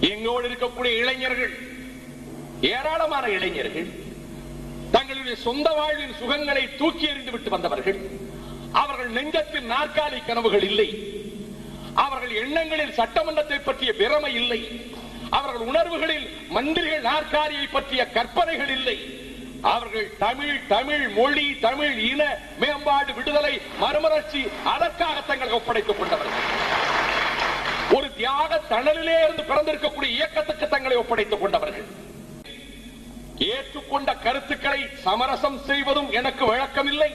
எங்களோடு இருக்கக்கூடிய இளைஞர்கள், ஏராளமான இளைஞர்கள் தங்களுடைய சொந்த வாழ்வின் சுகங்களை தூக்கி எறிந்து விட்டு வந்தவர்கள். அவர்கள் நெஞ்சத்தில் நாற்காலி கனவுகள் இல்லை. அவர்கள் எண்ணங்களில் சட்டமன்றத்தை பற்றிய பிரமை இல்லை. அவர்கள் உணர்வுகளில் மந்திரிகள் நாற்காலியை பற்றிய கற்பனைகள் இல்லை. அவர்கள் தமிழ், தமிழ் மொழி, தமிழ் இன மேம்பாடு, விடுதலை, மறுமலர்ச்சி, அதற்காக தங்களை ஒப்படைத்துக் கொண்டவர்கள். ஒரு தியாக தணலிலே இருந்து பிறந்திருக்கக்கூடிய இயக்கத்துக்கு தங்களை ஒப்படைத்துக் கொண்டவர்கள். ஏற்றுக்கொண்ட கருத்துக்களை சமரசம் செய்வதும் எனக்கு வழக்கமில்லை.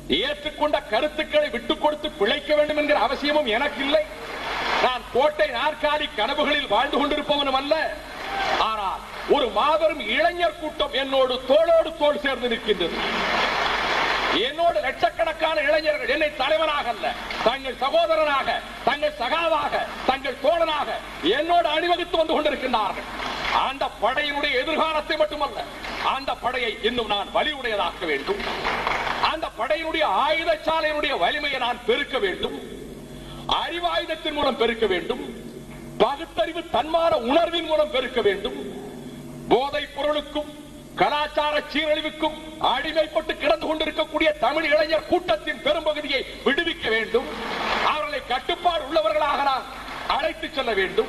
ஏற்றுக்கொண்ட கருத்துக்களை விட்டுக் கொடுத்து பிழைக்க வேண்டும் என்கிற அவசியமும் எனக்கு இல்லை. நான் கோட்டை நாற்காலி கனவுகளில் வாழ்ந்து கொண்டிருப்பவனும் அல்ல. ஆனால் ஒரு மாபெரும் இளைஞர் கூட்டம் என்னோடு தோளோடு தோள் சேர்ந்து நிற்கின்றது. என்னோடு லட்சக்கணக்கான இளைஞர்கள் என்னை தலைவனாக அல்ல, தங்கள் சகோதரனாக, தங்கள் சகாவாக, தங்கள் தோழனாக என்னோடு அணிவகுத்து வந்து கொண்டிருக்கின்றார்கள். அந்த படையினுடைய எதிர்காலத்தை மட்டுமல்ல, அந்த படையை இன்னும் நான் வலியுடையதாக்க வேண்டும். அந்த படையினுடைய ஆயுதசாலையினுடைய வலிமையை நான் பெருக்க வேண்டும். அறிவாயுதத்தின் மூலம் பெருக்க வேண்டும். பகுத்தறிவு தன்மான உணர்வின் மூலம் பெருக்க வேண்டும். போதைப் பொருளுக்கும் கலாச்சார சீரழிவுக்கும் அடிமைப்பட்டு கிடந்து கொண்டிருக்கக்கூடிய தமிழ் இளைஞர் கூட்டத்தின் பெரும்பகுதியை விடுவிக்க வேண்டும். அவர்களை கட்டுப்பாடு உள்ளவர்களாக நான் அழைத்துச் செல்ல வேண்டும்.